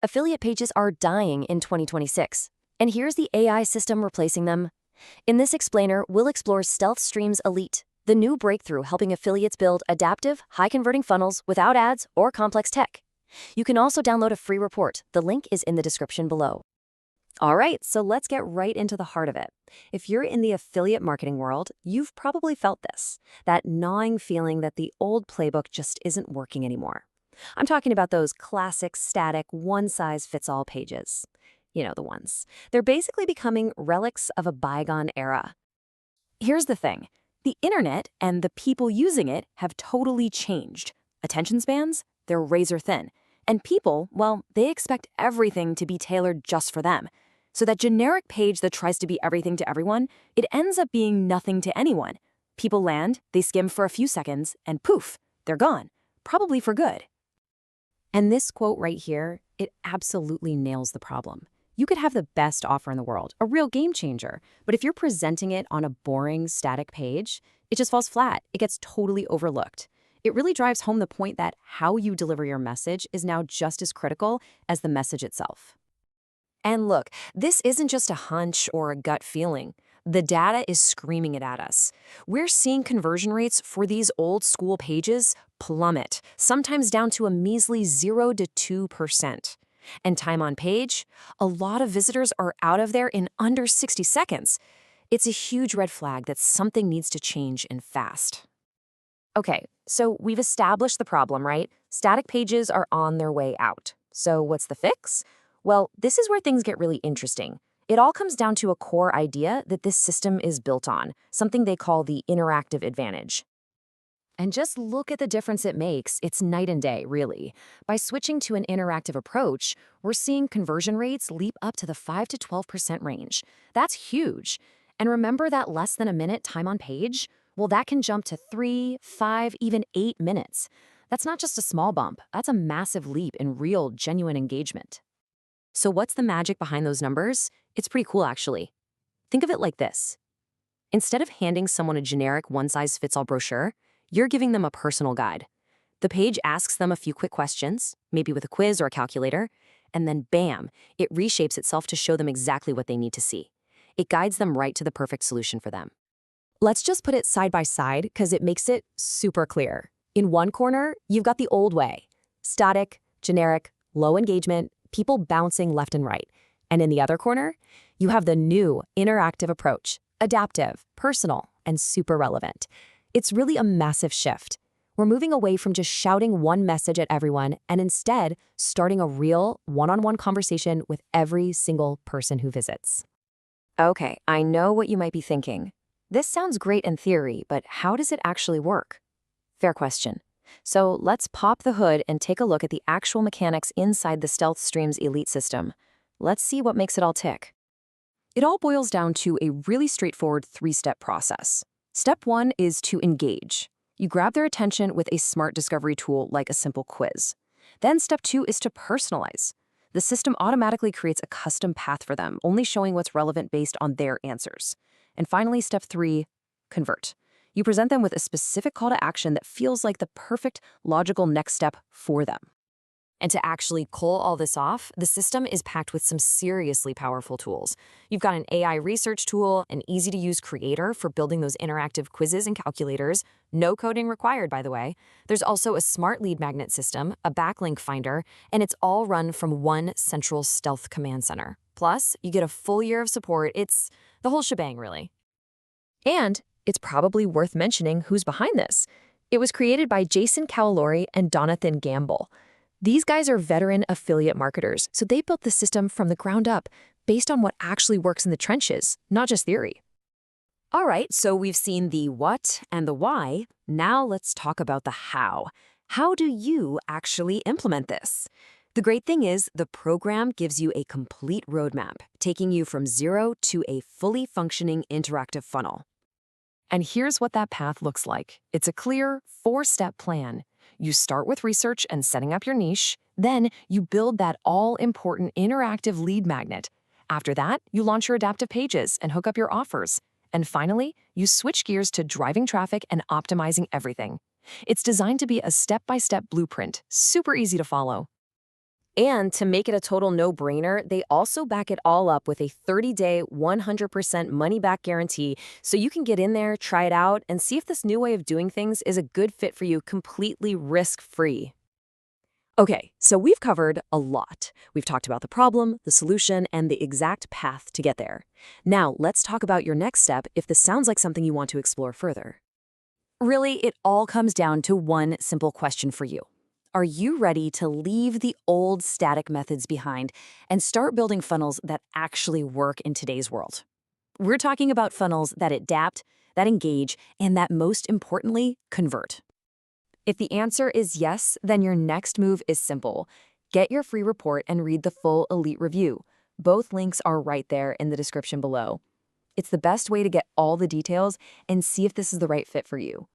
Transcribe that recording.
Affiliate pages are dying in 2026. And here's the AI system replacing them. In this explainer, we'll explore 𝗪𝗏 𝗓𝗓, the new breakthrough helping affiliates build adaptive, high-converting funnels without ads or complex tech. You can also download a free report. The link is in the description below. All right, so let's get right into the heart of it. If you're in the affiliate marketing world, you've probably felt this, that gnawing feeling that the old playbook just isn't working anymore. I'm talking about those classic, static, one-size-fits-all pages. You know the ones. They're basically becoming relics of a bygone era. Here's the thing. The internet and the people using it have totally changed. Attention spans? They're razor thin. And people, well, they expect everything to be tailored just for them. So that generic page that tries to be everything to everyone, it ends up being nothing to anyone. People land, they skim for a few seconds, and poof, they're gone. Probably for good. And this quote right here, it absolutely nails the problem. You could have the best offer in the world, a real game changer, but if you're presenting it on a boring, static page, it just falls flat. It gets totally overlooked. It really drives home the point that how you deliver your message is now just as critical as the message itself. And look, this isn't just a hunch or a gut feeling. The data is screaming it at us. We're seeing conversion rates for these old school pages plummet, sometimes down to a measly 0 to 2%. And time on page, a lot of visitors are out of there in under 60 seconds. It's a huge red flag that something needs to change and fast. Okay, so we've established the problem, right? Static pages are on their way out. So what's the fix? Well, this is where things get really interesting. It all comes down to a core idea that this system is built on, something they call the interactive advantage. And just look at the difference it makes. It's night and day, really. By switching to an interactive approach, we're seeing conversion rates leap up to the 5 to 12% range. That's huge. And remember that less than a minute time on page? Well, that can jump to 3, 5, even 8 minutes. That's not just a small bump. That's a massive leap in real, genuine engagement. So what's the magic behind those numbers? It's pretty cool, actually. Think of it like this. Instead of handing someone a generic one-size-fits-all brochure, you're giving them a personal guide. The page asks them a few quick questions, maybe with a quiz or a calculator, and then bam, it reshapes itself to show them exactly what they need to see. It guides them right to the perfect solution for them. Let's just put it side by side because it makes it super clear. In one corner, you've got the old way. Static, generic, low engagement, people bouncing left and right. And in the other corner, you have the new interactive approach, adaptive, personal, and super relevant. It's really a massive shift. We're moving away from just shouting one message at everyone and instead starting a real one-on-one conversation with every single person who visits. Okay, I know what you might be thinking. This sounds great in theory, but how does it actually work? Fair question. So let's pop the hood and take a look at the actual mechanics inside the 𝗪𝗏 𝗓𝗓 system. Let's see what makes it all tick. It all boils down to a really straightforward 3-step process. Step 1 is to engage. You grab their attention with a smart discovery tool like a simple quiz. Then step 2 is to personalize. The system automatically creates a custom path for them, only showing what's relevant based on their answers. And finally, step 3, convert. You present them with a specific call to action that feels like the perfect, logical next step for them. And to actually pull all this off, the system is packed with some seriously powerful tools. You've got an AI research tool, an easy-to-use creator for building those interactive quizzes and calculators, no coding required, by the way. There's also a smart lead magnet system, a backlink finder, and it's all run from one central stealth command center. Plus, you get a full year of support. It's the whole shebang, really. And it's probably worth mentioning who's behind this. It was created by Jason Cowlori and Jonathan Gamble. These guys are veteran affiliate marketers, so they built the system from the ground up based on what actually works in the trenches, not just theory. All right, so we've seen the what and the why. Now let's talk about the how. How do you actually implement this? The great thing is the program gives you a complete roadmap, taking you from zero to a fully functioning interactive funnel. And here's what that path looks like. It's a clear 4-step plan. You start with research and setting up your niche. Then you build that all-important interactive lead magnet. After that, you launch your adaptive pages and hook up your offers. And finally, you switch gears to driving traffic and optimizing everything. It's designed to be a step-by-step blueprint, super easy to follow. And to make it a total no-brainer, they also back it all up with a 30-day, 100% money-back guarantee, so you can get in there, try it out, and see if this new way of doing things is a good fit for you completely risk-free. Okay, so we've covered a lot. We've talked about the problem, the solution, and the exact path to get there. Now, let's talk about your next step if this sounds like something you want to explore further. Really, it all comes down to one simple question for you. Are you ready to leave the old static methods behind and start building funnels that actually work in today's world? We're talking about funnels that adapt, that engage, and that most importantly, convert. If the answer is yes, then your next move is simple. Get your free report and read the full Elite Review. Both links are right there in the description below. It's the best way to get all the details and see if this is the right fit for you.